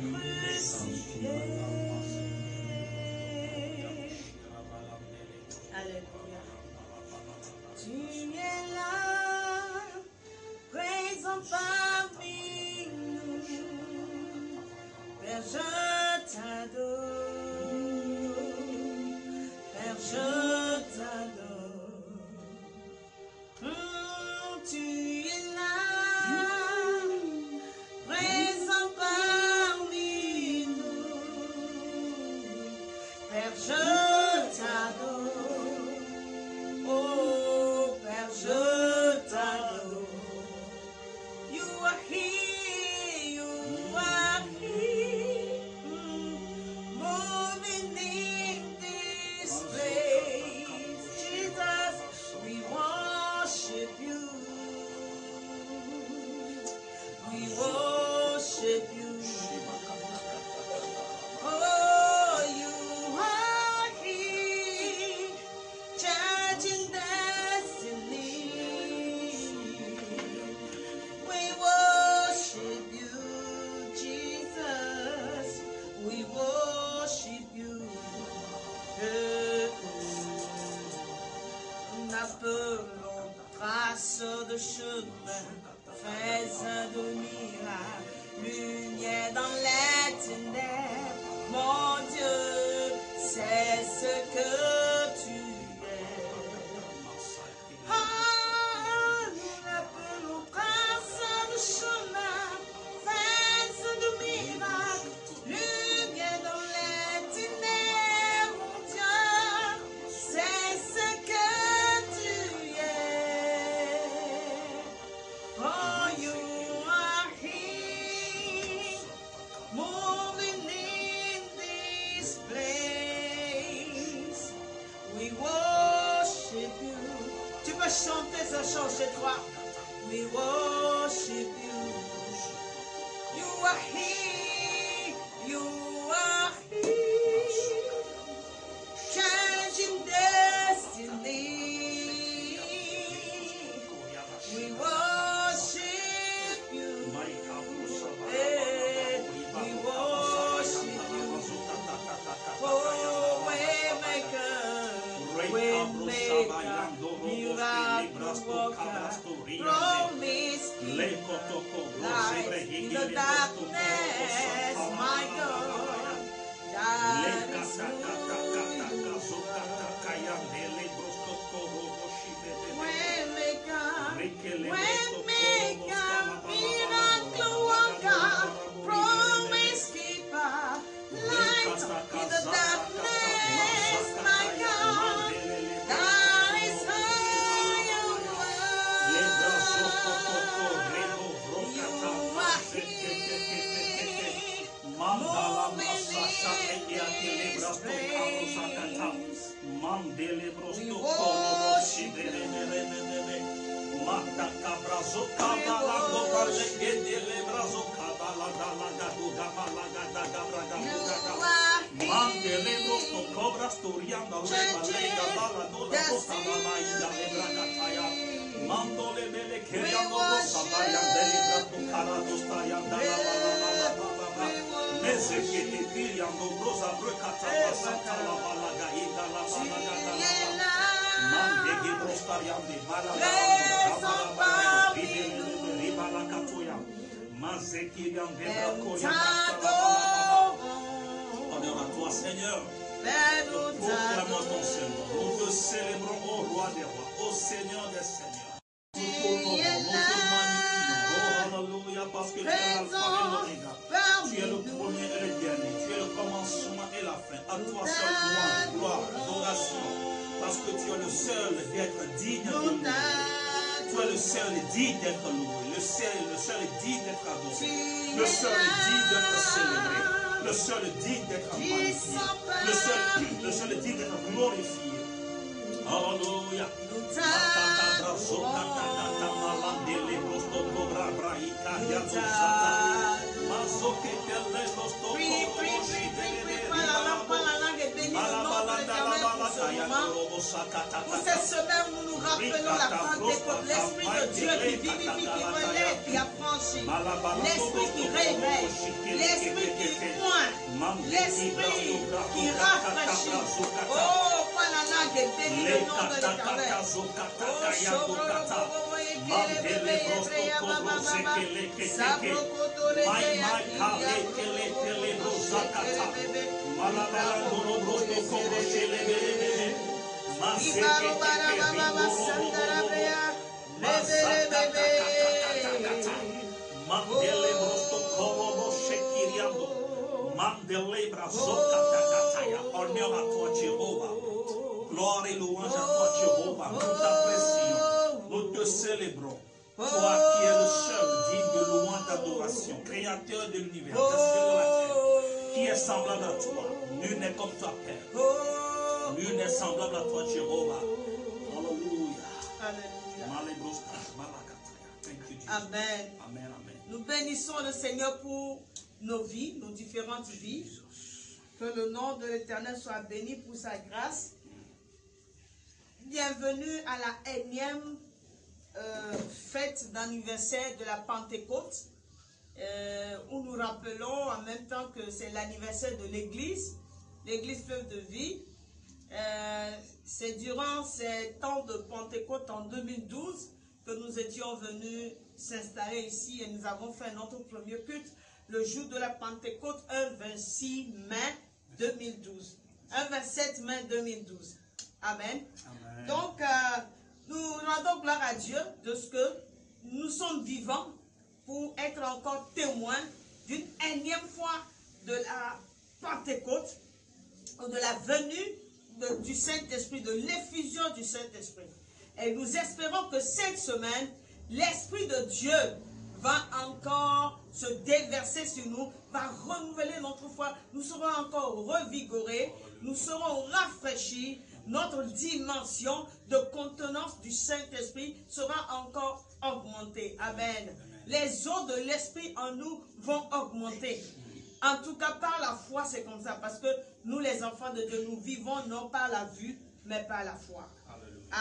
crucifié. Alléluia. Tu es là, présent parmi nous. Père, je t'adore. Père, je t'adore. Tu es là, présent parmi nous. Père, je t'adore. Oh, Père, je t'adore. You are here, you are here. Moving in this place. Jesus, we worship you. We worship you. Oh, you are here, changing destiny. We worship you, Jesus. We worship you. Appelons traceur de chemin, faiseur de miracles, lumière dans les ténèbres. Mon Dieu, c'est ce que tu es. Nous appelons traceur de chemin, faiseur de miracles, lumière dans les ténèbres. Mon Dieu, c'est ce que tu es. Oh, you are here, moving in this place. We worship you. Tu peux chanter ce chant chez toi. We worship you. You are here, you are here, changing destiny. We worship you. Hey, we worship you. Oh, waymaker, miracle worker, promise keeper, light in the darkness, my God. That is who Waymaker, miracle worker, promise keeper, light in the darkness, my God. That is who you are. You are here, moving in this place. We worship you. Honneur à toi, Seigneur. Nous proclamons ton Seigneur. Nous te célébrons au roi des rois, au Seigneur des seigneurs. Nous t'honorons, nous te magnifions. Oh, alléluia, parce que tu es l'alpha et l'oméga. Tu es le premier et le dernier. Tu es le commencement et la fin. À toi seul, louange, gloire, adoration. Parce que tu es le seul d'être digne de louer. Tu es le seul digne d'être loué. Le seul digne d'être adoré. Le seul digne d'être célébré. Le seul digne d'être magnifié. Le seul digne d'être glorifié. Alléluia. Pour cette semaine, nous nous rappelons la Pentecôte, l'Esprit de Dieu qui vivifie, qui relève, qui affranchit, l'Esprit qui réveille. l'esprit qui point, l'esprit qui rafraîchit. Oh, Panana, que béni le nom de l'Éternel. Honneur à toi, Jéhovah. Gloire et louange à toi, Jéhovah. Nous t'apprécions, nous te célébrons. Toi qui es le seul digne de louange d'adoration, créateur de l'univers, des cieux de la terre, qui est semblable à toi. Nul n'est comme toi, Père. Nul n'est semblable à toi, Jéhovah. Alléluia. Amen. Amen, amen. Nous bénissons le Seigneur pour nos vies, nos différentes vies. Que le nom de l'Éternel soit béni pour sa grâce. Bienvenue à la énième fête d'anniversaire de la Pentecôte, où nous rappelons en même temps que c'est l'anniversaire de l'Église, l'Église Fleuve de Vie. C'est durant ces temps de Pentecôte en 2012 que nous étions venus s'installer ici et nous avons fait notre premier culte le jour de la Pentecôte, un 26 mai 2012. Un 27 mai 2012. Amen. Amen. Donc, nous rendons gloire à Dieu de ce que nous sommes vivants pour être encore témoins d'une énième fois de la Pentecôte, de la venue du Saint-Esprit, de l'effusion du Saint-Esprit. Et nous espérons que cette semaine, l'Esprit de Dieu va encore se déverser sur nous, va renouveler notre foi. Nous serons encore revigorés, nous serons rafraîchis. Notre dimension de contenance du Saint-Esprit sera encore augmentée. Amen. Les eaux de l'Esprit en nous vont augmenter. En tout cas, par la foi, c'est comme ça. Parce que nous, les enfants de Dieu, nous vivons non par la vue, mais par la foi.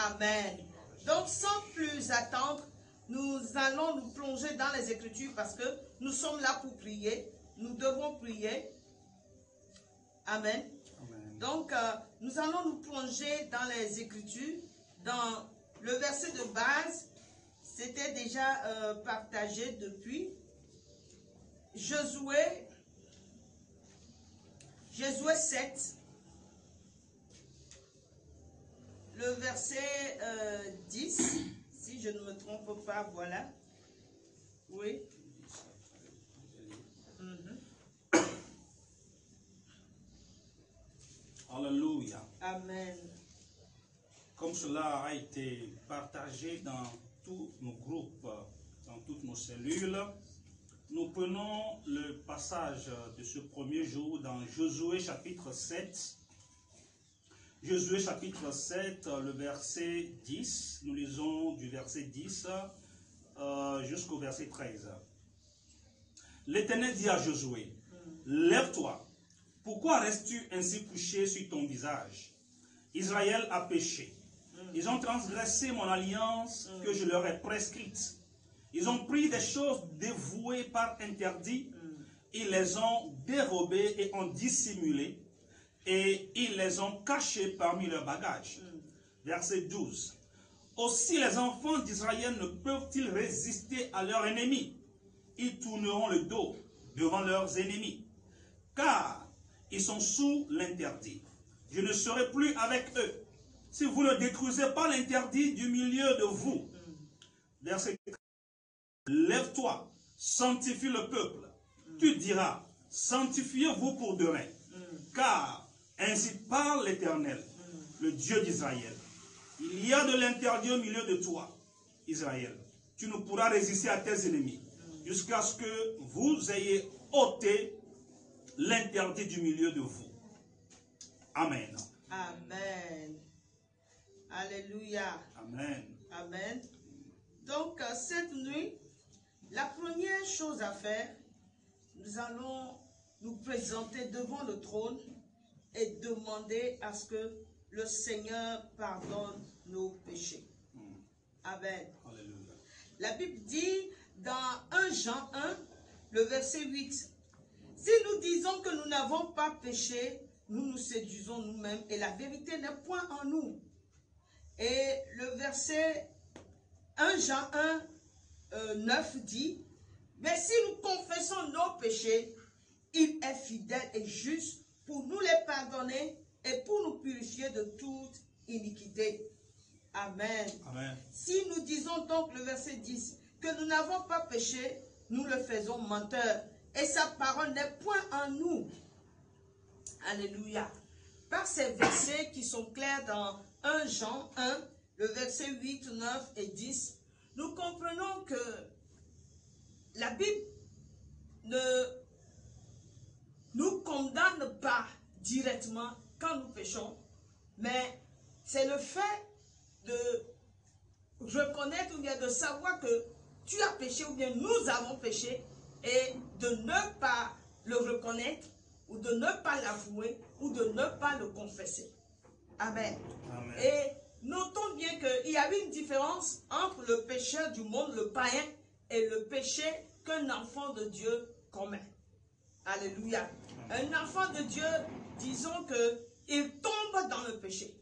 Amen. Donc, sans plus attendre, nous allons nous plonger dans les Écritures parce que nous sommes là pour prier. Nous devons prier. Amen. Donc, nous allons nous plonger dans les Écritures. Dans le verset de base, c'était déjà partagé depuis. Josué 7, le verset 10, si je ne me trompe pas, voilà. Oui. Alléluia. Amen. Comme cela a été partagé dans tous nos groupes, dans toutes nos cellules, nous prenons le passage de ce premier jour dans Josué chapitre 7. Josué chapitre 7, le verset 10. Nous lisons du verset 10 jusqu'au verset 13. L'Éternel dit à Josué, « Lève-toi. Pourquoi restes-tu ainsi couché sur ton visage? Israël a péché. Ils ont transgressé mon alliance que je leur ai prescrite. Ils ont pris des choses dévouées par interdit. Ils les ont dérobées et ont dissimulé. Et ils les ont cachées parmi leurs bagages. » Verset 12. Aussi les enfants d'Israël ne peuvent-ils résister à leurs ennemis? Ils tourneront le dos devant leurs ennemis. Car ils sont sous l'interdit. Je ne serai plus avec eux. Si vous ne détruisez pas l'interdit du milieu de vous. Verset 13. Lève-toi, sanctifie le peuple. Tu diras, sanctifiez-vous pour demain. Car ainsi parle l'Éternel, le Dieu d'Israël. Il y a de l'interdit au milieu de toi, Israël. Tu ne pourras résister à tes ennemis jusqu'à ce que vous ayez ôté l'interdit du milieu de vous. Amen. Amen. Alléluia. Amen. Amen. Donc, cette nuit, la première chose à faire, nous allons nous présenter devant le trône et demander à ce que le Seigneur pardonne nos péchés. Amen. Alléluia. La Bible dit dans 1 Jean 1, le verset 8, Si nous disons que nous n'avons pas péché, nous nous séduisons nous-mêmes et la vérité n'est point en nous. Et le verset 1 Jean 1, 9 dit, mais si nous confessons nos péchés, il est fidèle et juste pour nous les pardonner et pour nous purifier de toute iniquité. Amen. Amen. Si nous disons donc, le verset 10, que nous n'avons pas péché, nous le faisons menteur et sa parole n'est point en nous. Alléluia. Par ces versets qui sont clairs dans 1 Jean 1, le verset 8, 9 et 10, nous comprenons que la Bible ne nous condamne pas directement quand nous péchons, mais c'est le fait de reconnaître ou bien de savoir que tu as péché ou bien nous avons péché et de ne pas le reconnaître ou de ne pas l'avouer ou de ne pas le confesser. Amen. Amen. Et notons bien qu'il y a une différence entre le pécheur du monde, le païen, et le péché qu'un enfant de Dieu commet. Alléluia. Un enfant de Dieu, disons qu'il tombe dans le péché.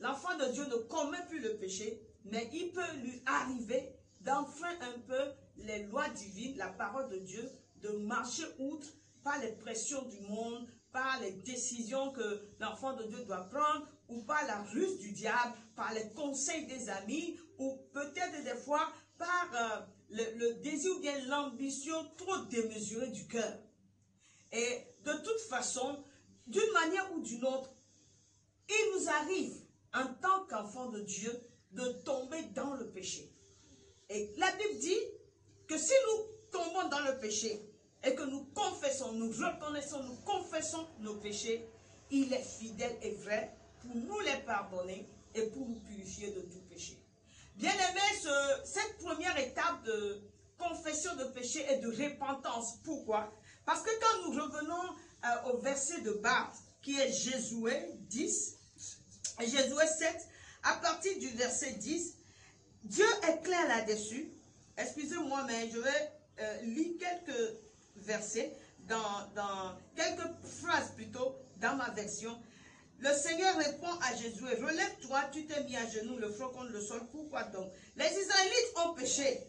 L'enfant de Dieu ne commet plus le péché, mais il peut lui arriver d'enfreindre un peu les lois divines, la parole de Dieu, de marcher outre par les pressions du monde, par les décisions que l'enfant de Dieu doit prendre, ou par la ruse du diable, par les conseils des amis, ou peut-être des fois par le désir ou bien l'ambition trop démesurée du cœur. Et de toute façon, d'une manière ou d'une autre, il nous arrive, en tant qu'enfant de Dieu, de tomber dans le péché. Et la Bible dit que si nous tombons dans le péché et que nous confessons, nous reconnaissons, nous confessons nos péchés, il est fidèle et vrai pour nous les pardonner et pour nous purifier de tout péché. Bien aimé, cette première étape de confession de péché et de repentance. Pourquoi? Parce que quand nous revenons au verset de base, qui est Josué 10, Josué 7, à partir du verset 10, Dieu est clair là-dessus. Excusez-moi, mais je vais lire quelques versets, dans quelques phrases plutôt, dans ma version. Le Seigneur répond à Josué, relève-toi, tu t'es mis à genoux, le front contre le sol. Pourquoi donc? Les Israélites ont péché.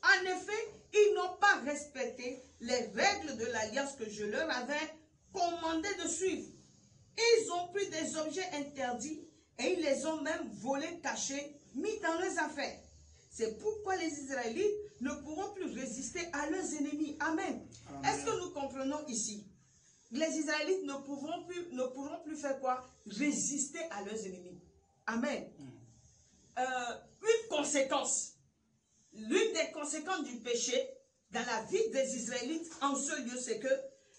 En effet, ils n'ont pas respecté les règles de l'alliance que je leur avais commandé de suivre. Ils ont pris des objets interdits et ils les ont même volés, cachés, mis dans leurs affaires. C'est pourquoi les Israélites ne pourront plus résister à leurs ennemis. Amen. Est-ce que nous comprenons ici? Les Israélites ne pourront plus faire quoi? Résister à leurs ennemis. Amen. Une conséquence, l'une des conséquences du péché dans la vie des Israélites en ce lieu, c'est que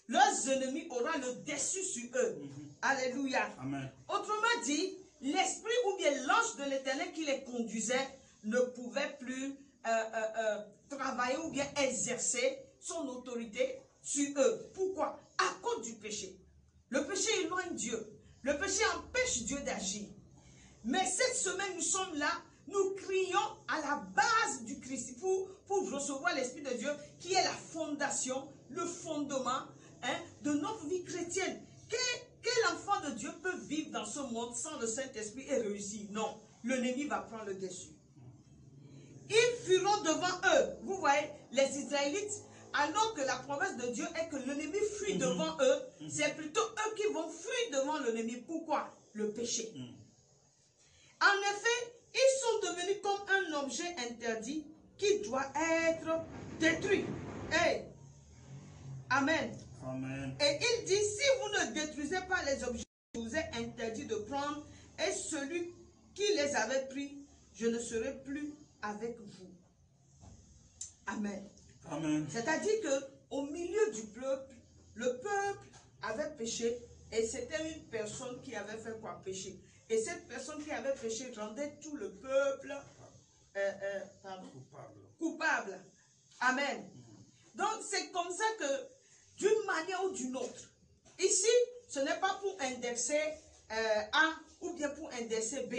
leurs ennemis auront le dessus sur eux. Alléluia. Amen. Autrement dit, l'esprit ou bien l'ange de l'Éternel qui les conduisait ne pouvait plus travailler ou bien exercer son autorité sur eux. Pourquoi? À cause du péché. Le péché éloigne Dieu. Le péché empêche Dieu d'agir. Mais cette semaine, nous sommes là, nous crions à la base du Christ pour recevoir l'Esprit de Dieu qui est la fondation, le fondement de notre vie chrétienne. Quel enfant de Dieu peut vivre dans ce monde sans le Saint-Esprit et réussir? Non, l'ennemi va prendre le dessus. Ils fuiront devant eux. Vous voyez, les Israélites, alors que la promesse de Dieu est que l'ennemi fuit devant eux, c'est plutôt eux qui vont fuir devant l'ennemi. Pourquoi? Le péché. En effet, ils sont devenus comme un objet interdit qui doit être détruit. Hey. Amen. Amen. Et il dit, si vous ne détruisez pas les objets que vous est interdit de prendre, et celui qui les avait pris, je ne serai plus avec vous. Amen. Amen. C'est-à-dire qu'au milieu du peuple, le peuple avait péché et c'était une personne qui avait fait quoi? Péché. Et cette personne qui avait péché rendait tout le peuple coupable. Amen. Donc c'est comme ça que, d'une manière ou d'une autre, ici, ce n'est pas pour indexer A ou bien pour indexer B.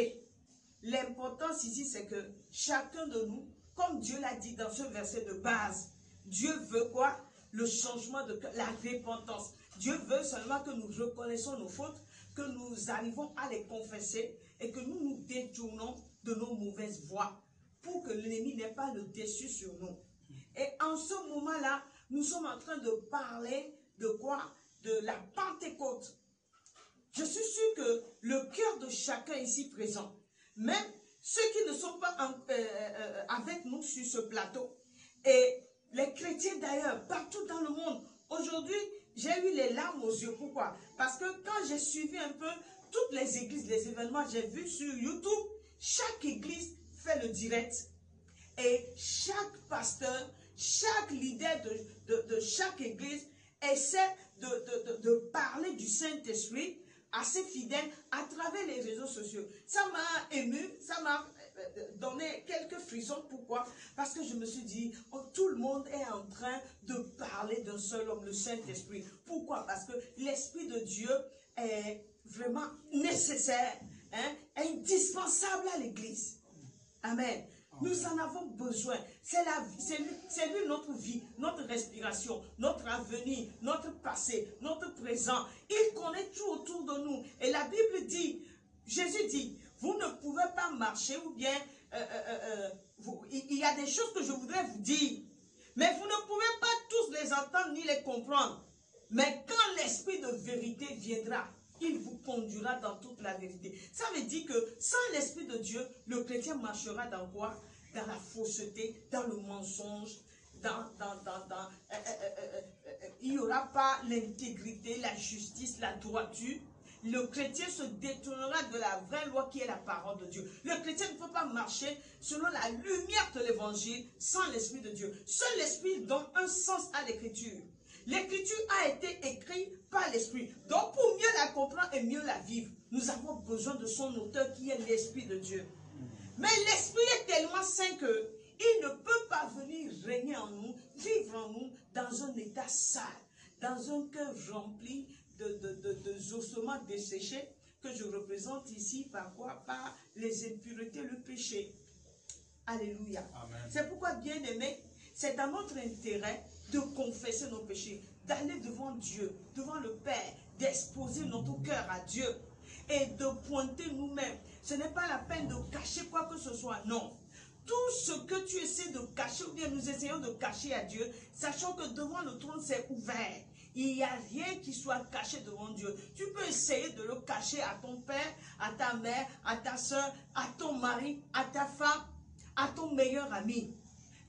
L'importance ici, c'est que chacun de nous, comme Dieu l'a dit dans ce verset de base, Dieu veut quoi? le changement de cœur, la repentance. Dieu veut seulement que nous reconnaissons nos fautes, que nous arrivons à les confesser et que nous nous détournons de nos mauvaises voies pour que l'ennemi n'ait pas le dessus sur nous. Et en ce moment-là, nous sommes en train de parler de quoi? De la Pentecôte. Je suis sûr que le cœur de chacun ici présent, même ceux qui ne sont pas avec nous sur ce plateau, et les chrétiens d'ailleurs, partout dans le monde, aujourd'hui, j'ai eu les larmes aux yeux. Pourquoi? Parce que quand j'ai suivi un peu toutes les églises, les événements, j'ai vu sur YouTube, chaque église fait le direct. Et chaque pasteur, chaque leader de chaque église essaie de parler du Saint-Esprit assez fidèle à travers les réseaux sociaux. Ça m'a ému, ça m'a donné quelques frissons. Pourquoi? Parce que je me suis dit, oh, tout le monde est en train de parler d'un seul homme, le Saint-Esprit. Pourquoi? Parce que l'Esprit de Dieu est vraiment nécessaire, hein, indispensable à l'Église. Amen. Nous en avons besoin. C'est lui notre vie, notre respiration, notre avenir, notre passé, notre présent. Il connaît tout autour de nous. Et la Bible dit, Jésus dit, vous ne pouvez pas marcher ou bien il y a des choses que je voudrais vous dire. Mais vous ne pouvez pas tous les entendre ni les comprendre. Mais quand l'Esprit de vérité viendra, il vous conduira dans toute la vérité. Ça veut dire que sans l'Esprit de Dieu, le chrétien marchera dans quoi? Dans la fausseté, dans le mensonge, il n'y aura pas l'intégrité, la justice, la droiture. Le chrétien se détournera de la vraie loi qui est la parole de Dieu. Le chrétien ne peut pas marcher selon la lumière de l'évangile sans l'Esprit de Dieu. Seul l'Esprit donne un sens à l'écriture. L'écriture a été écrite par l'Esprit. Donc pour mieux la comprendre et mieux la vivre, nous avons besoin de son auteur qui est l'Esprit de Dieu. Mais l'Esprit est tellement saint qu'il ne peut pas venir régner en nous, vivre en nous dans un état sale, dans un cœur rempli de ossements desséchés que je représente ici par quoi? Par les impuretés, le péché. Alléluia. C'est pourquoi, bien aimé, c'est dans notre intérêt de confesser nos péchés, d'aller devant Dieu, devant le Père, d'exposer notre cœur à Dieu et de pointer nous-mêmes. Ce n'est pas la peine de cacher quoi que ce soit, non. Tout ce que tu essaies de cacher, ou bien nous essayons de cacher à Dieu, sachant que devant le trône c'est ouvert. Il n'y a rien qui soit caché devant Dieu. Tu peux essayer de le cacher à ton père, à ta mère, à ta soeur, à ton mari, à ta femme, à ton meilleur ami.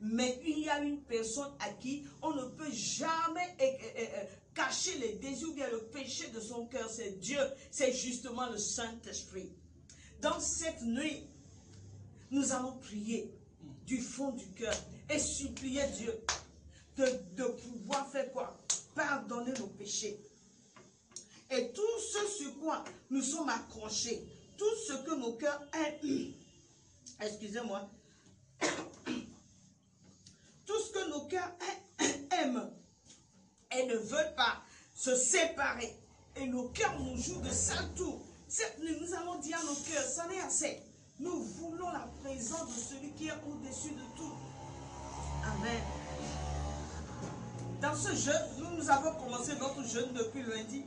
Mais il y a une personne à qui on ne peut jamais cacher les désirs ou bien le péché de son cœur. C'est Dieu, c'est justement le Saint-Esprit. Dans cette nuit, nous allons prier du fond du cœur et supplier Dieu de pouvoir faire quoi? Pardonner nos péchés. Et tout ce sur quoi nous sommes accrochés, tout ce que nos cœurs aiment, excusez-moi, tout ce que nos cœurs aiment et ne veulent pas se séparer, et nos cœurs nous jouent de sales tours. Cette nuit, nous allons dire à nos cœurs, ça n'est assez. Nous voulons la présence de celui qui est au-dessus de tout. Amen. Dans ce jeûne, nous avons commencé notre jeûne depuis lundi.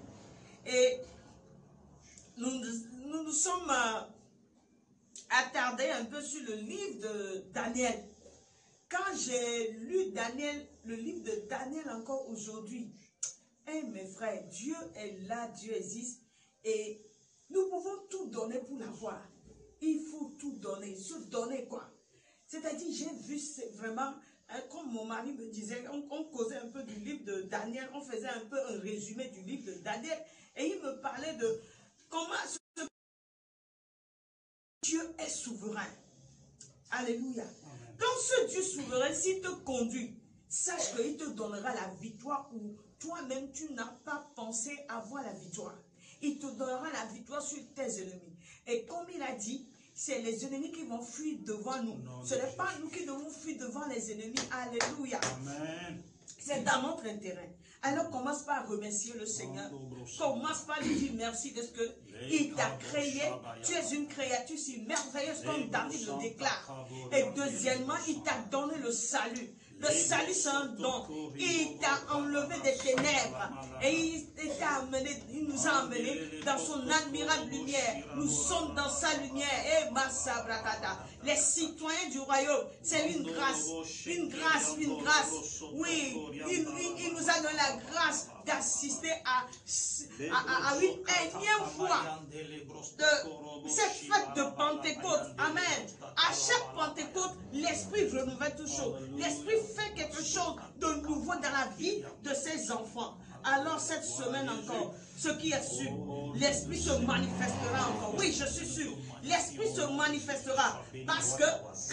Et nous sommes attardés un peu sur le livre de Daniel. Quand j'ai lu Daniel, le livre de Daniel encore aujourd'hui, mes frères, Dieu est là, Dieu existe. Et nous pouvons tout donner pour l'avoir. Il faut tout donner. Se donner quoi? C'est-à-dire, j'ai vu vraiment, hein, comme mon mari me disait, on causait un peu du livre de Daniel, on faisait un peu un résumé du livre de Daniel, et il me parlait de comment Dieu est souverain. Alléluia. Amen. Donc ce Dieu souverain, s'il te conduit, sache qu'il te donnera la victoire où toi-même tu n'as pas pensé avoir la victoire. Il te donnera la victoire sur tes ennemis. Et comme il a dit, c'est les ennemis qui vont fuir devant nous. Ce n'est pas nous qui devons fuir devant les ennemis. Alléluia. C'est dans notre intérêt. Alors commence par remercier le Seigneur. Commence par lui dire merci parce qu'il t'a créé. Tu es une créature si merveilleuse comme David le déclare. Et deuxièmement, il t'a donné le salut. Le salut, c'est un don. Il t'a enlevé des ténèbres. Et il nous a amenés dans son admirable lumière. Nous sommes dans sa lumière. Et Massa Brakata. Les citoyens du royaume, c'est une grâce. Une grâce, une grâce. Oui, il nous a donné la grâce d'assister à une énième fois de cette fête de Pentecôte. Amen. À chaque Pentecôte, l'Esprit renouvelle tout chose. L'Esprit fait quelque chose de nouveau dans la vie de ses enfants. Alors cette semaine encore, ce qui est sûr, l'Esprit se manifestera encore. Oui, je suis sûr. L'Esprit se manifestera parce que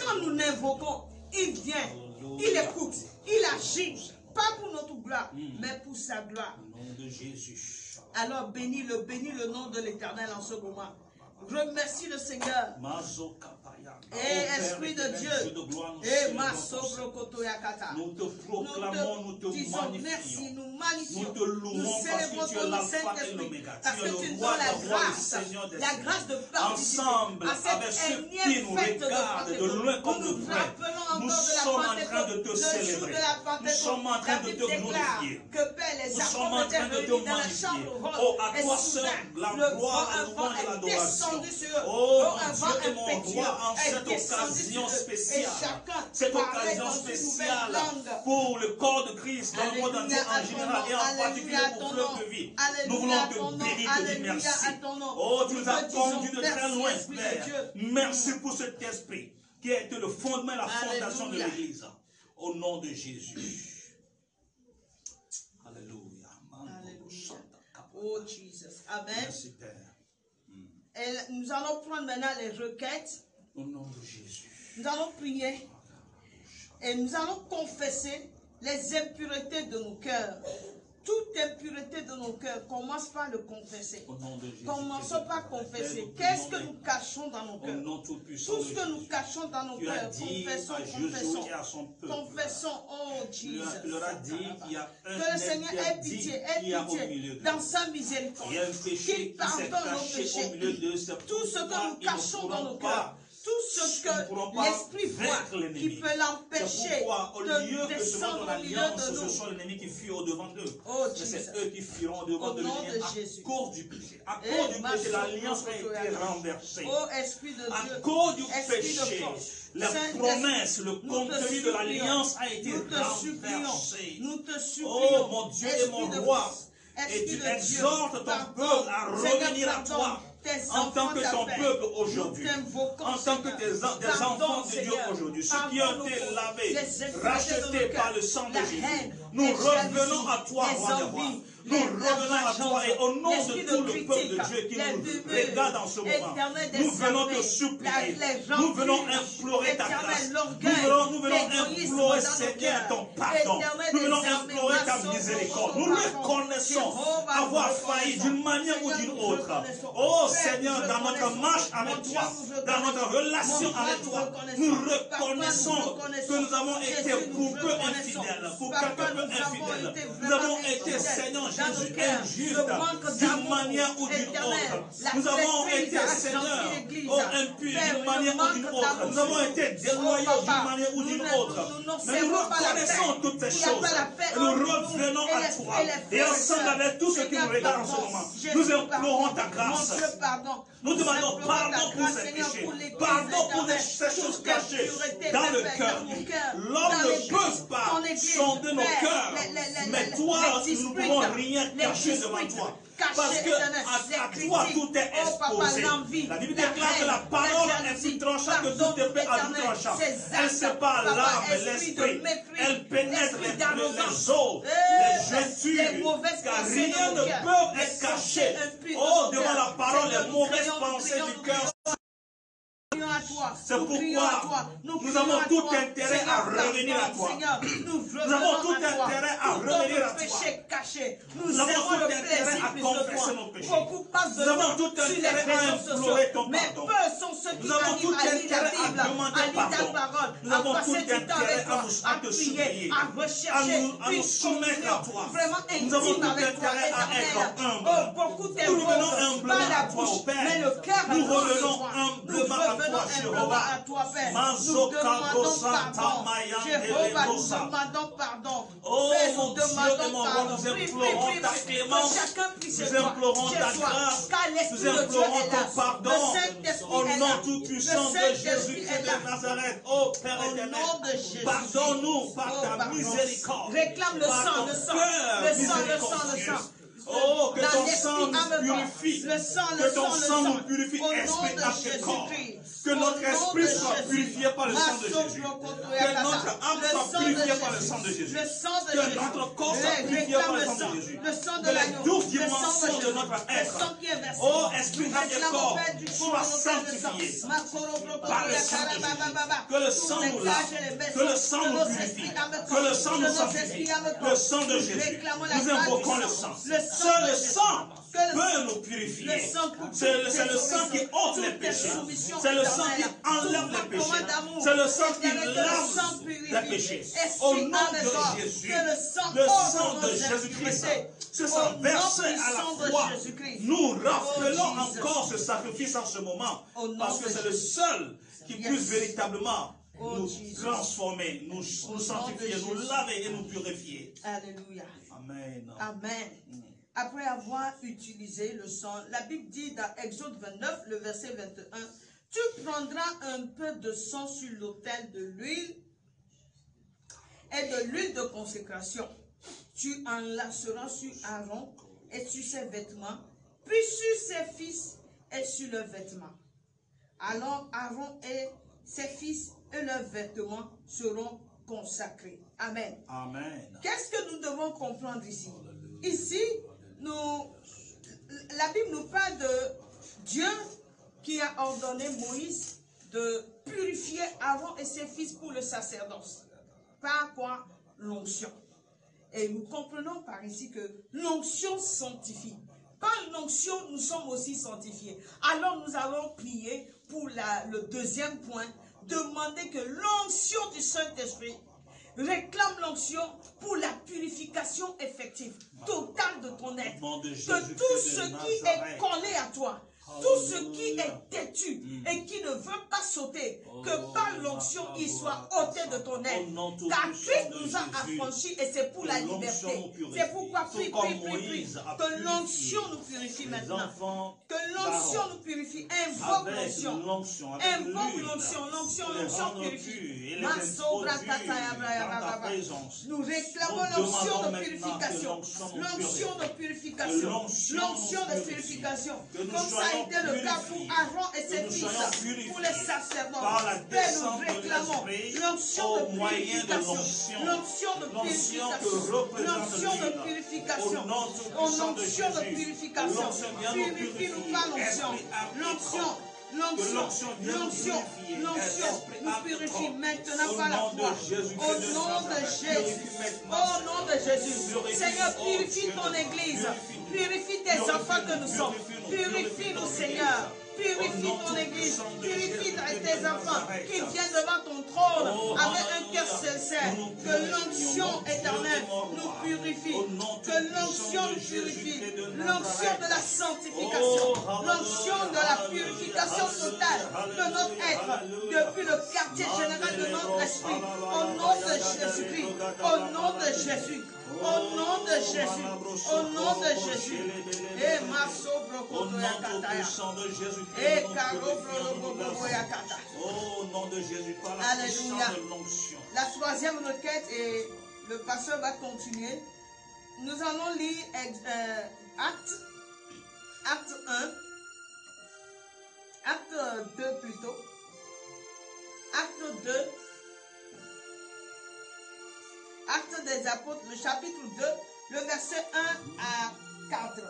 quand nous l'invoquons, il vient, il écoute, il agit. Pas pour notre gloire, mais pour sa gloire. Alors bénis le nom de l'Éternel en ce moment. Remercie le Seigneur. Et Esprit de Dieu. Et nous te proclamons, nous te magnifions. Merci, nous magnifions. Nous te louons parce que tu es l'alpha et l'oméga. Tu es le roi des rois, le Seigneur des seigneurs. Ensemble, avec ceux qui nous regardent de loin comme de près, nous sommes en train de te célébrer. Nous sommes en train de te glorifier. Nous sommes en train de te magnifier. Oh, à toi seul, la gloire, la louange et l'adoration. Oh, mon Dieu et mon roi, en cette occasion spéciale. Cette occasion spéciale pour le corps de Christ dans le monde entier en général et en particulier pour Fleuve de Vie. Nous voulons te bénir, te dire merci. Oh, tu nous as conduits de très loin, Père. Merci pour cet esprit qui est le fondement et la fondation de l'Église. Au nom de Jésus. Alléluia. Oh, Jesus. Amen. Merci, Père. Et nous allons prendre maintenant les requêtes. Au nom de Jésus. Nous allons prier. Et nous allons confesser les impuretés de nos cœurs. Toute impureté de nos cœurs, commence par le confesser. Commençons par confesser. Qu'est-ce que nous cachons dans nos cœurs? Tout ce que nous cachons dans nos cœurs, confessons, confessons. Confessons, oh Jésus. Que le Seigneur ait pitié, dans sa miséricorde. Qu'il pardonne nos péchés. Tout ce que nous cachons dans nos cœurs. Tout ce que l'Esprit voit qui peut l'empêcher de descendre au milieu de nous. Ce sont les ennemis qui fuient au-devant d'eux. Oh, mais c'est eux qui fuiront au-devant de l'ennemi à cause du péché. À cause du péché, l'alliance a été renversée. Oh, Esprit de Dieu. À cause du péché, la promesse, le contenu de l'alliance a été renversé. Nous te supplions. Oh, mon Dieu et mon roi. Et tu exhortes ton peuple à revenir à toi. En tant que ton peuple aujourd'hui, en tant que des enfants de Dieu aujourd'hui, ceux qui ont été lavés, rachetés par le sang de Jésus, nous revenons à toi, roi des rois. Nous revenons à toi et au nom de tout le peuple de Dieu qui nous regarde en ce moment, nous venons te supplier, nous venons implorer ta grâce, nous venons implorer, Seigneur, ton pardon, nous venons implorer ta miséricorde. Nous reconnaissons avoir failli d'une manière ou d'une autre. Oh Seigneur, dans notre marche avec toi, dans notre relation avec toi, nous reconnaissons que nous avons été pour peu infidèles, pour quelque peu infidèles. Nous avons été, Seigneur Jésus, injustes d'une manière ou d'une autre. Nous avons été, Seigneur, impurs d'une manière ou d'une autre. Nous avons été déloyaux d'une manière ou d'une autre. Mais nous reconnaissons toutes ces choses. Et nous revenons à toi. Et ensemble avec tous ceux qui nous regardent en ce moment, nous implorons ta grâce. Nous demandons pardon pour ces péchés, pardon pour ces choses cachées dans le cœur. L'homme ne peut pas sonder nos cœurs, mais toi, nous ne pouvons rien cacher devant toi. Parce que à toi tout est exposé. La Bible déclare que la parole est plus tranchante que toute épée à tout tranchant. Elle sépare l'âme et l'esprit. Elle pénètre les os, les jointures. Car rien ne peut être caché. Oh, devant la parole, les mauvaises pensées du cœur. C'est pourquoi nous avons tout intérêt à revenir à toi. Nous avons tout intérêt à revenir à toi. Nous avons tout intérêt à confesser nos péchés. Nous avons tout intérêt à implorer ton pardon. Nous avons tout intérêt à demander pardon. Nous avons tout intérêt à te supplier, à nous soumettre à toi. Nous avons tout intérêt à être humbles. Nous venons humblement la à toi, bouche, au Père. mais le cœur Nous attend de revenons toi. humblement à toi, Jéhovah. Père. Nous Mazoka demandons Brosa pardon. Tamayande Jéhovah, nous Lebrosa. demandons pardon. Oh Père, mon nous Dieu et demandons mon roi, pardon. nous Prie, implorons prie, ta prie, clémence. que chacun prie chez Nous toi, implorons chez ta toi, grâce. car Nous l'Esprit de Dieu implorons est là. ton pardon. Le Saint-Esprit Au est nom là. tout-puissant Le de Saint-Esprit Jésus-Christ est là. de Nazareth. Oh Père Au éternel, nom de Jésus. pardonne-nous par Oh, ta pardon. miséricorde. Réclame le par sang, ton le sang, cœur le sang, le sang, le miséricordieux. sang. Oh, que Dans ton l'esprit, sang nous âme, purifie. le sang, Que ton sang nous purifie, Au nom esprit, de âme et corps. Jésus-Christ. Que notre esprit soit purifié par le sang de Jésus. Que notre âme soit purifiée par le sang de Jésus. Le sang de Que Jésus. notre corps soit purifié par le sang de Jésus. Le sang de Que les l'agneau. 12 Le sang dimensions de Jésus. notre Le être, sang qui est versé. oh esprit, Nous âme et réclamons, corps, Père, du fond soient de nos cœurs le sang. sanctifiés Makoro, par le sang de Jésus. Que le sang nous lave. Que le sang nous purifie. Que le sang nous sanctifie. Le sang de Jésus. Nous invoquons le sang. Seul le sang peut nous purifier. C'est le sang qui ôte les péchés. C'est le sang qui enlève les péchés. C'est le sang qui lave les péchés. Au nom de Jésus, le sang de Jésus-Christ, ce sang versé à la croix, nous rappelons encore ce sacrifice en ce moment, parce que c'est le seul qui puisse véritablement nous transformer, nous sanctifier, nous laver et nous purifier. Alléluia. Amen. Amen. Après avoir utilisé le sang, la Bible dit dans Exode 29, le verset 21, « Tu prendras un peu de sang sur l'autel de l'huile et de l'huile de consécration. Tu enlaceras sur Aaron et sur ses vêtements, puis sur ses fils et sur leurs vêtements. Alors Aaron et ses fils et leurs vêtements seront consacrés. » Amen. Amen. Qu'est-ce que nous devons comprendre ici? Ici, la Bible nous parle de Dieu qui a ordonné Moïse de purifier Aaron et ses fils pour le sacerdoce. Par quoi? L'onction. Et nous comprenons par ici que l'onction sanctifie. Par l'onction, nous sommes aussi sanctifiés. Alors nous allons prier pour le deuxième point, demander que l'onction du Saint-Esprit réclame l'onction pour la purification effective, totale de ton être, de tout ce qui est collé à toi, tout ce qui est têtu et qui ne veut pas sauter, que par l'onction il soit ôté de ton être. Car Christ nous a affranchis et c'est pour la liberté. C'est pourquoi prie, que l'onction nous purifie maintenant. Que l'onction nous purifie. Invoque l'onction. Invoque l'onction purifie. Nous réclamons l'onction de purification. L'onction de purification. L'onction de purification. Comme ça a été le cas pour Aaron et ses fils, pour les sacerdotes. Père, nous réclamons l'onction de purification. L'onction de purification. L'onction de purification. L'onction de purification. Purifie-nous par l'onction. L'onction nous purifie maintenant par la foi. Au nom de Jésus. Au nom de Jésus. Seigneur, purifie ton Église. Purifie tes enfants que nous sommes. Purifie-nous, Seigneur. Purifie ton Église, purifie tes enfants qui viennent devant ton trône avec un cœur sincère. Que l'onction éternelle nous purifie. Que l'onction nous purifie. L'onction de la sanctification. L'onction de la purification totale de notre être depuis le quartier général de notre esprit. Au nom de Jésus-Christ. Au nom de Jésus. Au nom de Jésus. Au nom de Jésus. Et Maso de Jésus. Et Kata. Au nom de Jésus, par la puissance de l'onction. La troisième requête, et le pasteur va continuer. Nous allons lire Acte 1, Acte 2 plutôt. Acte 2. Acte des Apôtres, le chapitre 2, le verset 1 à 4.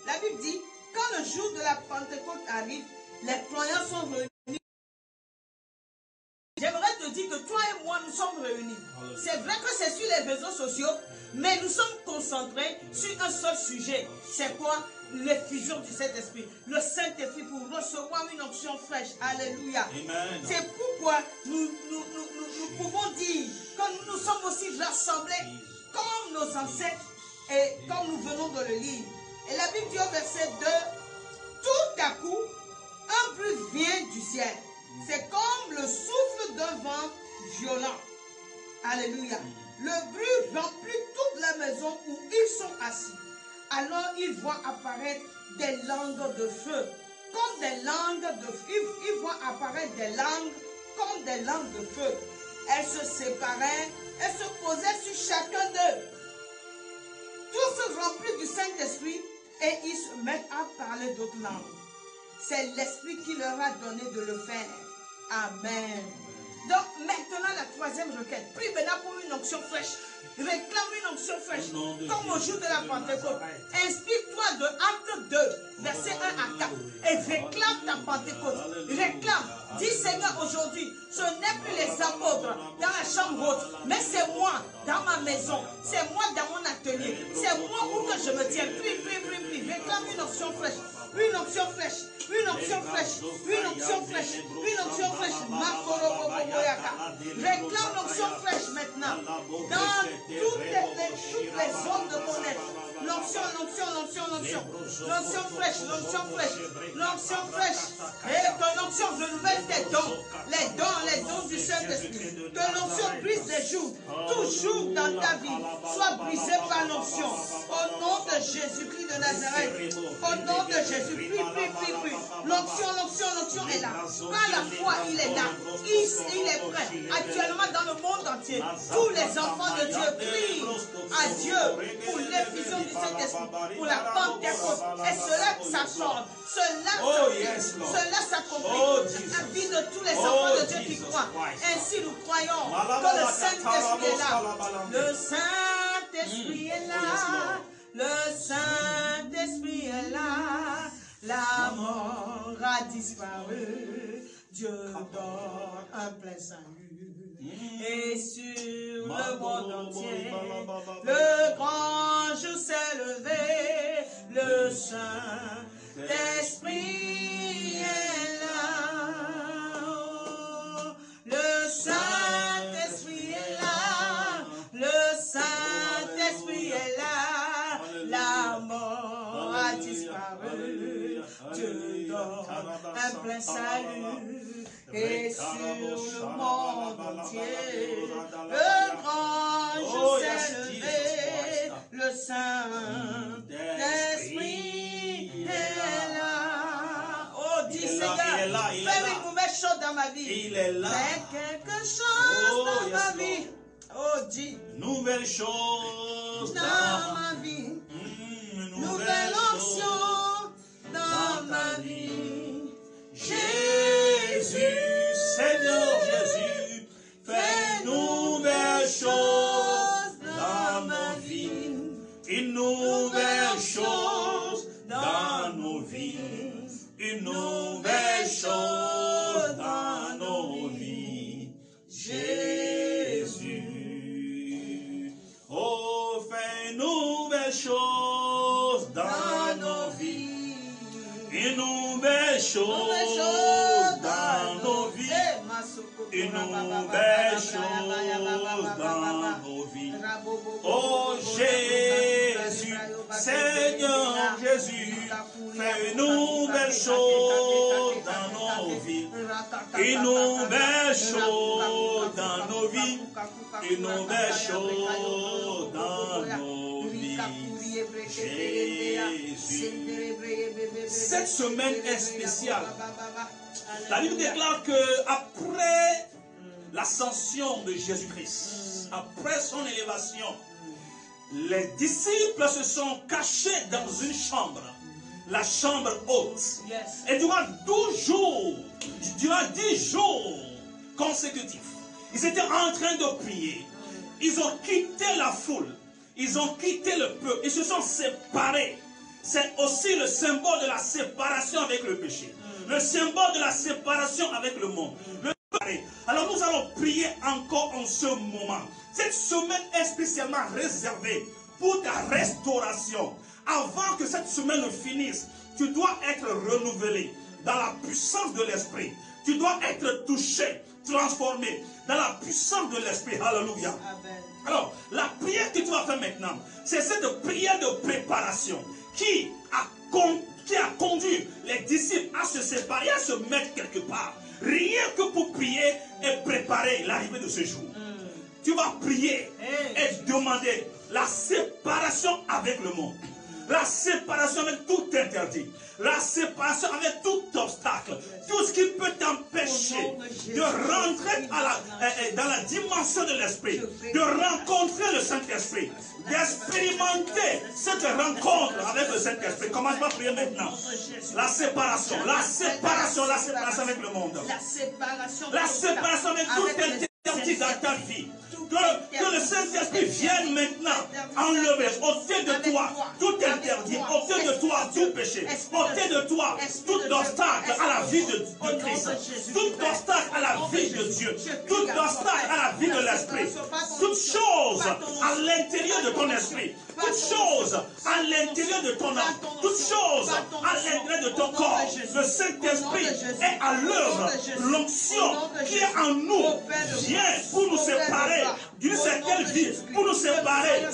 La Bible dit, quand le jour de la Pentecôte arrive, les croyants sont réunis. J'aimerais te dire que toi et moi, nous sommes réunis. C'est vrai que c'est sur les réseaux sociaux, mais nous sommes concentrés sur un seul sujet. C'est quoi? L'effusion du Saint-Esprit. Le Saint-Esprit pour recevoir une onction fraîche. Alléluia. C'est pourquoi nous pouvons dire que nous sommes aussi rassemblés comme nos ancêtres et comme nous venons de le lire. Et la Bible dit au verset 2, à coup, un bruit vient du ciel. C'est comme le souffle d'un vent violent. Alléluia. Le bruit remplit toute la maison où ils sont assis. Alors ils voient apparaître des langues de feu, comme des langues de feu. Ils voient apparaître des langues comme des langues de feu. Elles se séparaient, elles se posaient sur chacun d'eux. Tous se remplissent du Saint-Esprit et ils se mettent à parler d'autres langues. C'est l'Esprit qui leur a donné de le faire. Amen. Donc maintenant la troisième requête. Prie maintenant pour une onction fraîche. Réclame une onction fraîche. Comme au jour de la Pentecôte. Inspire-toi de Acte 2, versets 1 à 4. Et réclame ta Pentecôte. Réclame. Dis Seigneur, aujourd'hui, ce n'est plus les apôtres dans la chambre haute, mais c'est moi dans ma maison. C'est moi dans mon atelier. C'est moi où que je me tiens. Prie, prie, prie, prie. Réclame une onction fraîche. Une onction fraîche. Une onction fraîche. Une onction fraîche. Une onction fraîche. Réclame l'onction fraîche maintenant. Dans toutes les zones de ton être. L'onction, l'onction, l'onction, l'onction. L'onction fraîche, l'onction fraîche. L'onction fraîche. Et que l'onction renouvelle tes dons. Les dons du Saint-Esprit. Que l'onction brise les jours. Toujours dans ta vie. Sois brisé par l'onction. Au nom de Jésus-Christ de Nazareth. Au nom de Jésus. Prie, prie, prie, prie. L'onction, l'onction, l'onction est là. Par la foi, il est là. Il est prêt. Actuellement dans le monde entier. Tous les enfants de Dieu crient à Dieu pour l'effusion du Saint-Esprit, pour la Pentecôte. Et cela s'accorde. Cela s'accomplit dans la vie de tous les enfants de Dieu qui croient. Ainsi nous croyons que le Saint-Esprit est là. Le Saint-Esprit est là. Le Saint-Esprit est là. La mort a disparu. Dieu donne un plein salut. Et sur le monde entier, le grand jour s'est levé. Le Saint-Esprit est là. Le Saint-Esprit est là. Le Saint-Esprit est là. La mort a disparu. Dieu donne un plein salut. Et sur le monde entier, le grand jour s'est levé. Le Saint-Esprit est là. Oh, dis Seigneur, fais une nouvelle chose dans ma vie. Il est là. Fais quelque chose dans ma vie. Oh, dis. Nouvelle chose dans ma vie. Nouvelle onction dans ma vie. Jésus, Seigneur Jésus, fais une nouvelle chose dans nos vies. Une nouvelle chose dans nos vies. Une nouvelle chose dans nos vies. Jésus, oh, fais une nouvelle chose dans nos vies. Une nouvelle chose dans nos vies. Une nouvelle chose dans nos vies. Oh Jésus, Seigneur Jésus, fais une nouvelle chose dans nos vies. Une nouvelle chose dans nos vies. Une nouvelle chose dans nos vies. Jésus. Cette semaine est spéciale. La Bible déclare que après l'ascension de Jésus-Christ, après son élévation, les disciples se sont cachés dans une chambre, la chambre haute. Et durant 12 jours, durant 10 jours consécutifs, ils étaient en train de prier. Ils ont quitté la foule. Ils ont quitté le peuple. Ils se sont séparés. C'est aussi le symbole de la séparation avec le péché. Le symbole de la séparation avec le monde. Alors nous allons prier encore en ce moment. Cette semaine est spécialement réservée pour ta restauration. Avant que cette semaine ne finisse, tu dois être renouvelé dans la puissance de l'Esprit. Tu dois être touché, transformé dans la puissance de l'Esprit. Alléluia. Alors, la prière que tu vas faire maintenant, c'est cette prière de préparation qui qui a conduit les disciples à se séparer, à se mettre quelque part. Rien que pour prier et préparer l'arrivée de ce jour. Tu vas prier et demander la séparation avec le monde. La séparation avec tout interdit. La séparation avec tout obstacle. Tout ce qui peut t'empêcher de rentrer dans la dimension de l'esprit. De rencontrer le Saint-Esprit. D'expérimenter cette rencontre avec le Saint-Esprit. Commence par prier maintenant. La séparation. La séparation. La séparation avec le monde. La séparation avec tout interdit dans ta vie. Que le Saint-Esprit vienne maintenant enlever, ôter de toi tout interdit, ôter de toi tout péché, ôter de toi tout obstacle à la vie de Christ, tout obstacle à la vie de Dieu, tout obstacle à la vie de l'Esprit, toute chose à l'intérieur de ton esprit, toute chose à l'intérieur de ton âme, toute chose à l'intérieur de ton corps. Le Saint-Esprit est à l'œuvre. L'onction qui est en nous vient pour nous séparer d'une certaine vie, pour nous séparer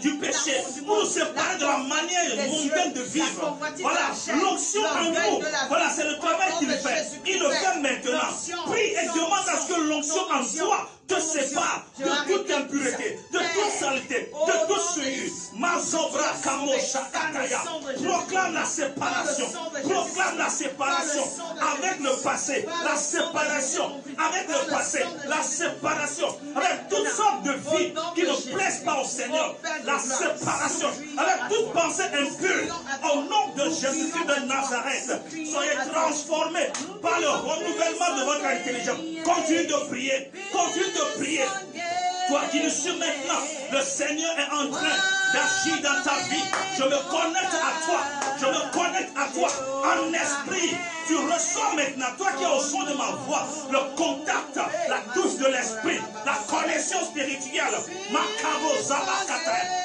du péché, pour nous séparer de la manière mondaine de vivre. Voilà, l'onction en nous, voilà, c'est le travail qu'il fait. Il le fait maintenant. Prie et demande à ce que l'onction en toi te sépare de toute impureté, de toute saleté, de toute souillure. Mazobra Kamosha Takaya. Proclame la séparation. Proclame la séparation avec le passé. La séparation avec le passé. La séparation avec toutes sortes de vies qui ne plaisent pas au Seigneur. La séparation avec toute pensée impure. Au nom de Jésus-Christ de Nazareth, soyez transformés par le renouvellement de votre intelligence. Continue de prier. Continue de prier. Toi qui nous suis maintenant, le Seigneur est en train d'agir dans ta vie. Je me connecte à toi. Je me connecte à toi en esprit. Tu reçois maintenant, toi qui es au son de ma voix, le contact, la touche de l'esprit, la connexion spirituelle.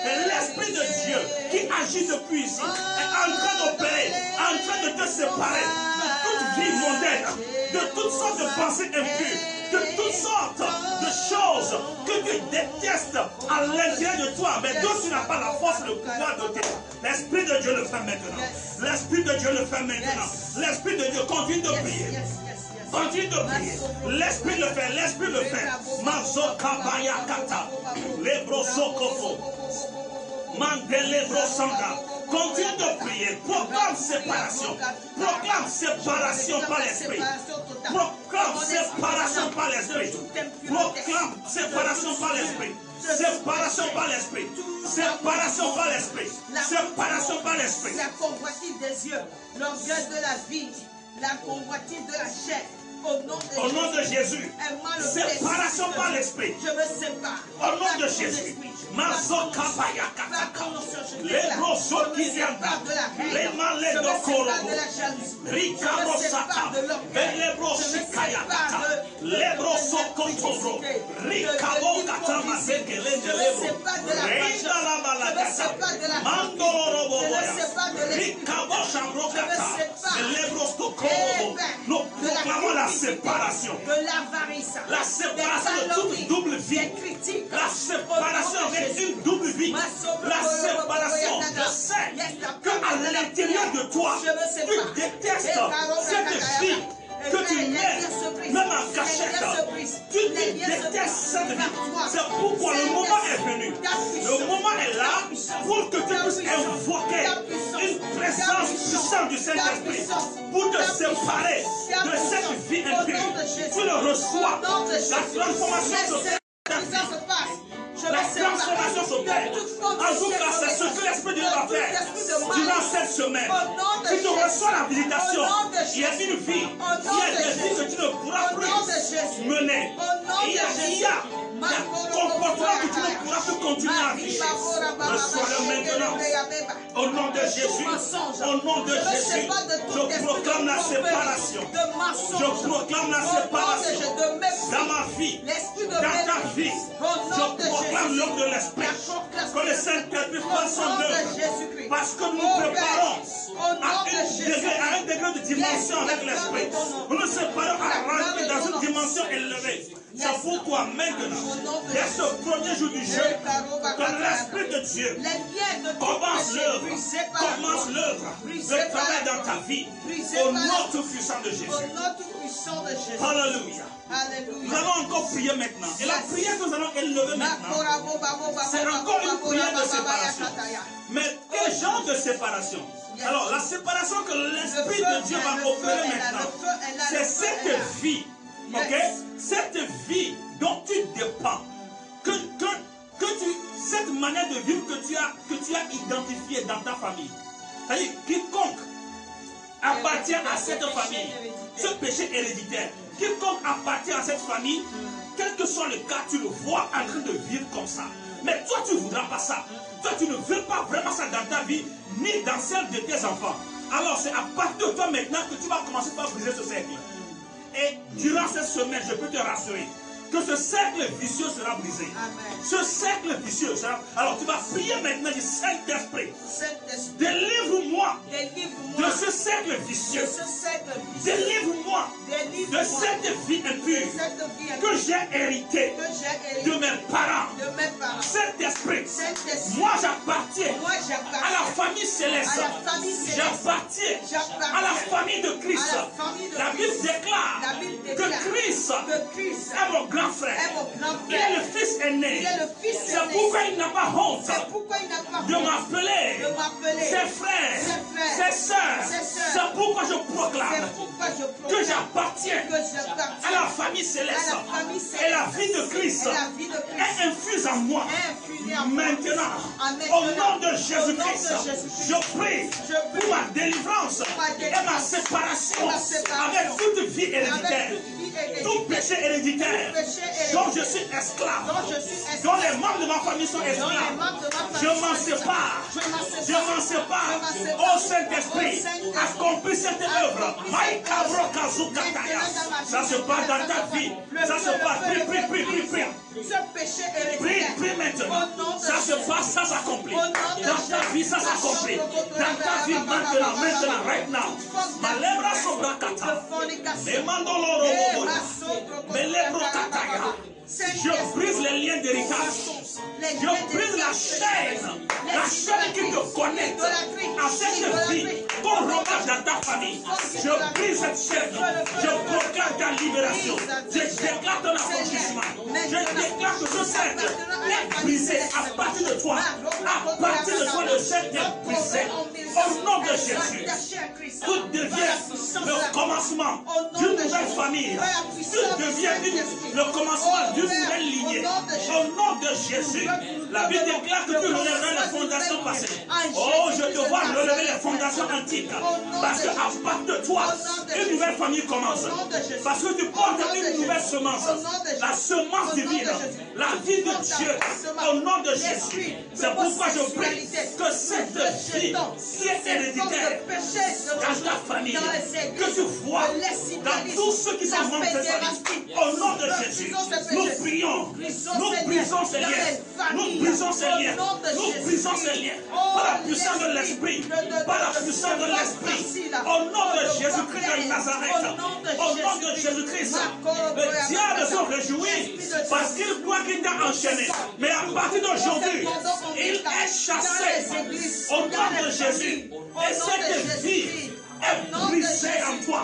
Et l'esprit de Dieu qui agit depuis ici est en train d'opérer, en train de te séparer de toute vie mondaine, de toutes sortes de pensées impures, de toutes sortes de choses que tu détestes à l'intérieur de toi, mais dont tu n'as pas la force et le pouvoir d'ôter. L'Esprit de Dieu le fait maintenant. L'Esprit de Dieu le fait maintenant. L'Esprit de Dieu continue de prier. Continue de prier. L'Esprit le fait. L'Esprit le fait. Mazoka Bayakata. Lebrosokofo. Mandele Brosanga. Continue de prier. Proclame séparation. Proclame séparation par l'Esprit. Proclame séparation par l'Esprit. Proclame séparation par l'Esprit. Séparation par l'Esprit. Séparation par l'Esprit. Séparation par l'Esprit. La convoitise des yeux, l'orgueil de la vie, la convoitise de la chair. Au nom de Jésus. Séparation par l'Esprit. Je me sépare. Au nom de Jésus. Mazoka Bayakataka. Les brosos qui viennent. Les malais de Korobo. Rikaro Saka. Les brosos Kayakata. Les brosos Kontoro. Rikabo Katama Zekele de Lebro. Reina la Balagata. Mandoro Boboya. Rikabo Shambrokata. Les brosos Korobo. Nous proclamons la séparation. De l'avarice. La séparation de toute double vie. La séparation avec une double vie. La séparation. Je sais qu'à l'intérieur de toi, tu détestes cette vie que tu mets, même en cachette. Tu détestes cette vie. C'est pourquoi le moment est venu. Le moment est là pour que tu puisses invoquer une présence puissante du Saint-Esprit pour te séparer de cette vie impure. Tu le reçois. La transformation se la transformation s'opère. En tout cas, c'est ce que l'Esprit de Dieu va faire durant cette semaine. Si tu reçois la visitation, il y a une vie, il y a des vies que tu ne pourras plus mener. Il y a des comportements que tu ne pourras plus continuer à afficher. Reçois-le maintenant. Au nom de Jésus, au nom de Jésus, je proclame la séparation. Je proclame la séparation dans ma vie, dans ta vie. Je proclame l'homme de l'Esprit. Que le Saint-Esprit fasse son œuvre Parce que nous nous préparons à un degré de dimension avec l'esprit. Nous nous séparons à rentrer dans une dimension élevée. C'est pourquoi maintenant, dès ce premier jour du jeu, que l'Esprit de Dieu commence l'œuvre, le travail dans ta vie, au nom tout puissant de Jésus. Alléluia. Nous allons encore prier maintenant. Et la prière que nous allons élever maintenant, c'est encore une prière de séparation. Mais quel genre de séparation? Alors, la séparation que l'Esprit de Dieu va opérer maintenant, c'est cette vie. Ok? Cette vie dont tu dépends, cette manière de vivre que tu as identifiée dans ta famille. C'est-à-dire, quiconque appartient à cette famille, ce péché héréditaire, quiconque appartient à cette famille, quel que soit le cas, tu le vois en train de vivre comme ça. Mais toi, tu ne voudras pas ça. Toi, tu ne veux pas vraiment ça dans ta vie, ni dans celle de tes enfants. Alors, c'est à partir de toi maintenant que tu vas commencer par briser ce cercle. Et durant cette semaine, je peux te rassurer que ce cercle vicieux sera brisé. Amen. Ce cercle vicieux sera... Alors tu vas prier maintenant du Saint-Esprit. Délivre-moi de ce cercle vicieux. Délivre-moi de cette vie impure que j'ai héritée de mes parents. Saint-Esprit, moi j'appartiens à la famille céleste. J'appartiens à la famille de Christ. La Bible déclare que Christ est mon grand frère. Il est le fils aîné. C'est pourquoi il n'a pas honte de m'appeler ses frères, ses sœurs. C'est pourquoi je proclame que j'appartiens à la famille céleste. Et la vie de Christ est infuse en moi. Maintenant, au nom de Jésus-Christ, je prie pour ma délivrance et ma séparation avec toute vie héréditaire. Tout péché héréditaire dont je suis esclave, dont les membres de ma famille sont esclaves, je m'en sépare. Je m'en sépare. Ô Saint-Esprit, accomplis cette œuvre. Ça se passe dans ta vie. Ça se passe. Prie. Prie maintenant. Ça se passe, ça s'accomplit. Dans ta vie, ça s'accomplit. Dans ta vie, maintenant, right now. Malebra sobrakata. Demandoloro. Je brise les liens d'héritage. Je brise la chaîne qui te connecte à cette vie, ton rovage dans ta famille. Je brise cette chaîne. Je proclame ta libération. Je déclare ton affranchissement. Je déclare que ce cercle est brisé à partir de toi. À partir de toi, le cercle est brisé. Au nom de Jésus, tout devient le commencement d'une nouvelle famille. Tout devient le commencement d'une nouvelle lignée. Au nom de Jésus, la Bible déclare que tu relèveras les fondations passées. Oh, je te vois relever les fondations antiques. Parce qu'à partir de toi, une nouvelle famille commence. Parce que tu portes une nouvelle semence. La semence divine. La vie de Dieu. Au nom de Jésus. C'est pourquoi je prie que cette vie qui est héréditaire dans ta famille, que tu vois dans tous ceux qui sont membres de cette famille. Au nom de Jésus, nous prions. Nous brisons ces liens. Nous brisons ces liens. Nous brisons ces liens. Par la puissance de l'Esprit. Par la puissance de l'Esprit. Au nom de Jésus-Christ de Nazareth. Au nom de Jésus-Christ. Le diable se réjouit parce qu'il croit qu'il t'a enchaîné. Mais à partir d'aujourd'hui, il est chassé. Au nom de Jésus. Et cette vie est brisée en toi.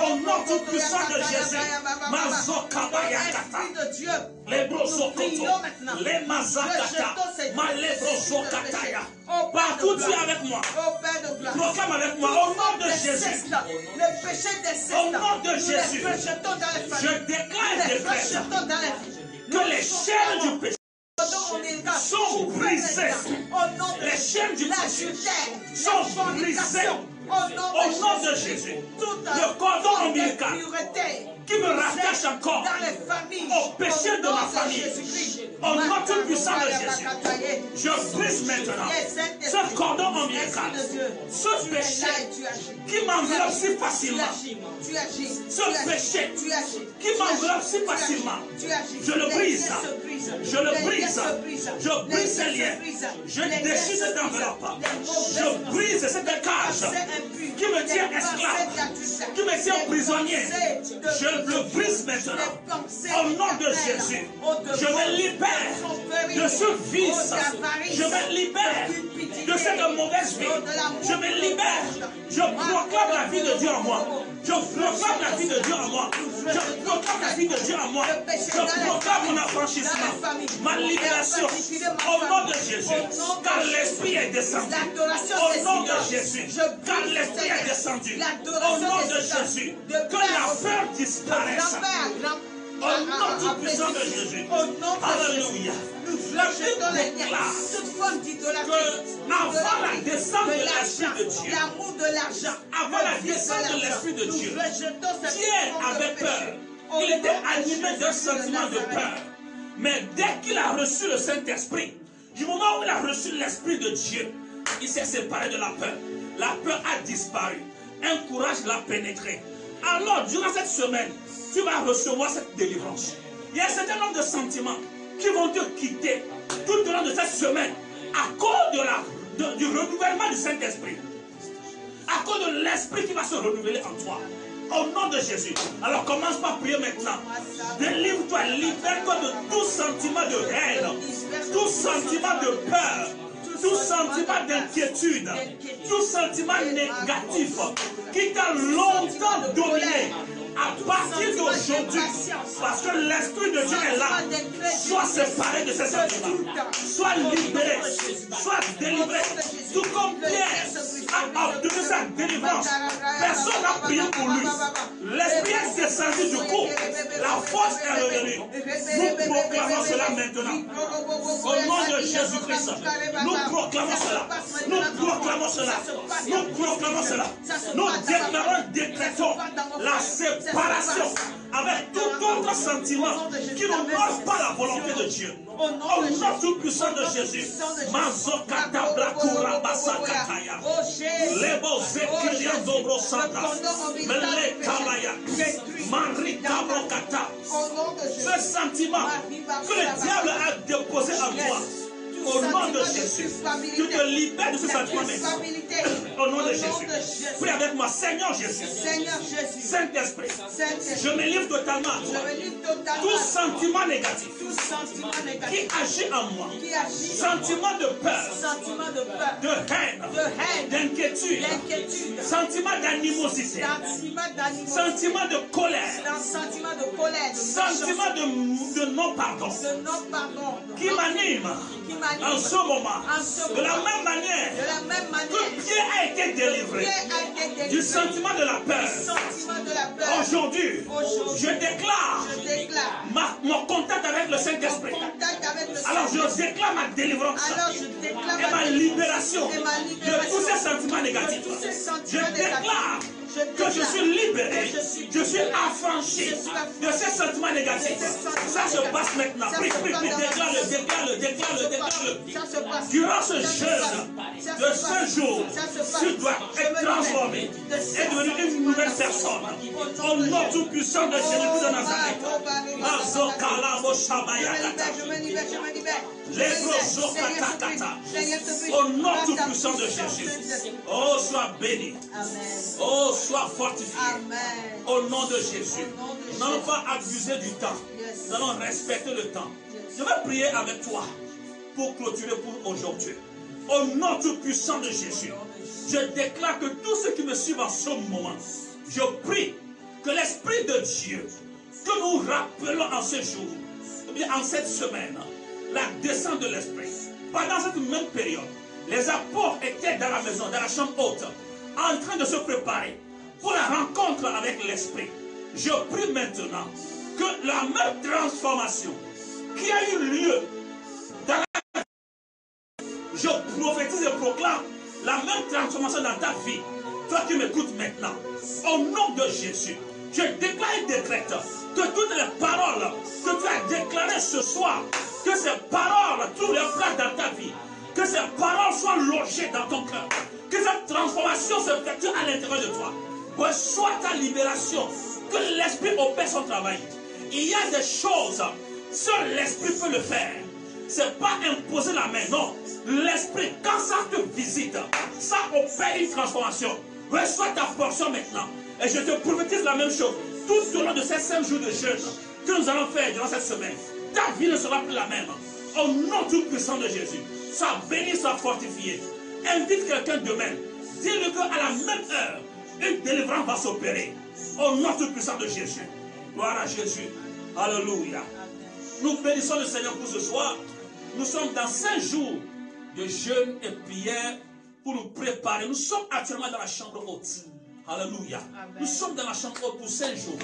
Au nom tout puissant de Jésus. Les brosokoto, les mazakata, malebroskataya. Partout tu es avec moi. Proclame avec moi. Au nom de Jésus. Au nom de Jésus. Je déclare que les chaînes du péché sont brisées. Les chaînes du péché sont brisées. Au nom de Jésus, le cordon ombilical qui me rattache encore au péché de ma famille, au nom tout puissant de Jésus, Je brise maintenant ce cordon ombilical, ce péché qui m'enveloppe si facilement, ce péché qui m'enveloppe si facilement, je le brise, je le brise, je brise ce lien, je déchire cette enveloppe, je brise cette cage qui me tient esclave, qui me tient prisonnier, je le brise maintenant, au nom de Jésus, je me libère de ce vice, je me libère de cette mauvaise vie, je me libère, je proclame la vie de Dieu en moi, je proclame la vie de Dieu en moi, je proclame la vie de Dieu en moi, je proclame mon affranchissement, ma libération, au nom de Jésus, car l'Esprit est descendu, au nom de Jésus, car l'Esprit est descendu, au nom de Jésus, que la peur disparaisse, au nom tout puissant de Jésus, alléluia. La Bible déclare que avant la descente de l'Esprit de Dieu, l'amour de l'argent, avant la descente de l'Esprit de Dieu, Pierre avait peur. Il était animé d'un sentiment de peur. Mais dès qu'il a reçu le Saint-Esprit, du moment où il a reçu l'Esprit de Dieu, il s'est séparé de la peur. La peur a disparu. Un courage l'a pénétré. Alors, durant cette semaine, tu vas recevoir cette délivrance. Il y a un certain nombre de sentiments qui vont te quitter tout au long de cette semaine à cause du renouvellement du Saint-Esprit. À cause de l'Esprit qui va se renouveler en toi. Au nom de Jésus. Alors commence par prier maintenant. Délivre-toi, libère-toi de tout sentiment de haine, tout sentiment de peur, tout sentiment d'inquiétude, tout sentiment négatif qui t'a longtemps dominé. À partir d'aujourd'hui, parce que l'Esprit de Dieu est là, sois séparé de ces sentiments, sois libéré, sois délivré. Tout comme Pierre a obtenu sa délivrance, personne n'a prié pour lui. L'Esprit est descendu du coup, la force est revenue. Nous proclamons cela maintenant. Au nom de Jésus-Christ, nous proclamons cela. Nous proclamons cela. Nous proclamons cela. Nous déclarons, décrétons la séparation avec tout autre sentiment qui n'honore pas la volonté de Dieu. Au nom tout puissant de Jésus, Mazokata Brakura Basakataya, Lebo Zekiria Dobro Santa, Mele Kabaya, Marika Brokata. Ce sentiment que le diable a déposé en toi, au nom de Jésus, tu te libères de ce sentiment maintenant. Au nom de Jésus. Prie avec moi, Seigneur Jésus. Saint-Esprit, je me livre totalement à toi. Tout sentiment négatif qui agit en moi, sentiment de peur, de haine, d'inquiétude, sentiment d'animosité, sentiment de colère, sentiment de non-pardon, qui m'anime en ce moment, de la même manière que Pierre a été délivré du sentiment de la peur. Aujourd'hui, je déclare mon contact avec le Saint-Esprit. Alors je déclare ma délivrance et ma libération de tous ces sentiments négatifs. Je déclare que je suis libéré, je suis affranchi de ces sentiments négatifs. Ça se passe maintenant. Déclare-le. Durant ce jeûne de ce jour, tu dois être transformé et devenir une nouvelle personne. Au nom tout puissant de Jésus de Nazareth. Au nom tout puissant de Jésus. Oh, sois béni. Oh, sois fortifié. Au nom de Jésus. Nous n'allons pas abuser du temps. Nous allons respecter le temps. Je vais prier avec toi pour clôturer pour aujourd'hui. Au nom tout puissant de Jésus, je déclare que tous ceux qui me suivent en ce moment, je prie que l'Esprit de Dieu, que nous rappelons en ce jour, ou bien en cette semaine, la descente de l'Esprit. Pendant cette même période, les apôtres étaient dans la maison, dans la chambre haute, en train de se préparer pour la rencontre avec l'Esprit. Je prie maintenant que la même transformation qui a eu lieu dans la vie, je prophétise et proclame la même transformation dans ta vie. Toi qui m'écoutes maintenant, au nom de Jésus, je déclare et décrète que toutes les paroles que tu as déclarées ce soir, que ces paroles trouvent leur place dans ta vie, Que ces paroles soient logées dans ton cœur. Que cette transformation s'effectue à l'intérieur de toi. Reçois ta libération. Que l'Esprit opère son travail. Il y a des choses, seul l'Esprit peut le faire. Ce n'est pas imposer la main, non. L'Esprit, quand ça te visite, ça opère une transformation. Reçois ta portion maintenant. Et je te prophétise la même chose. Tout au long de ces 5 jours de jeûne que nous allons faire durant cette semaine, ta vie ne sera plus la même. Au nom tout puissant de Jésus, sois béni, sois fortifié. Invite quelqu'un demain. Dis-le qu'à la même heure, une délivrance va s'opérer. Au nom tout puissant de Jésus. Gloire à Jésus. Alléluia. Nous bénissons le Seigneur pour ce soir. Nous sommes dans 5 jours de jeûne et prière pour nous préparer. Nous sommes actuellement dans la chambre haute. Alléluia. Amen. Nous sommes dans la chambre haute pour 5 jours.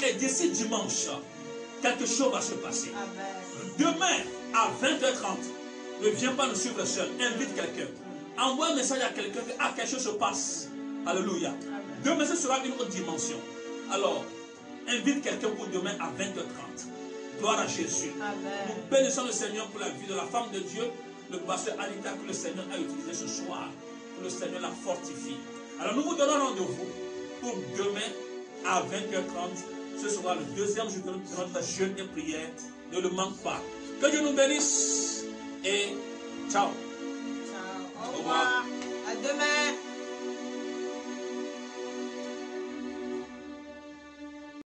Et d'ici dimanche, quelque chose va se passer. Amen. Demain, à 20h30, ne viens pas nous suivre seul. Invite quelqu'un. Envoie un message à quelqu'un que quelque chose se passe. Alléluia. Amen. Demain, ce sera une autre dimension. Alors, invite quelqu'un pour demain à 20h30. Gloire à Jésus. Amen. Nous bénissons le Seigneur pour la vie de la femme de Dieu, le pasteur Anita, que le Seigneur a utilisé ce soir. Que le Seigneur la fortifie. Alors nous vous donnons rendez-vous pour demain à 20h30. Ce sera le deuxième jour de notre jeûne et prière. Ne le manque pas. Que Dieu nous bénisse et ciao. Ciao. Au revoir.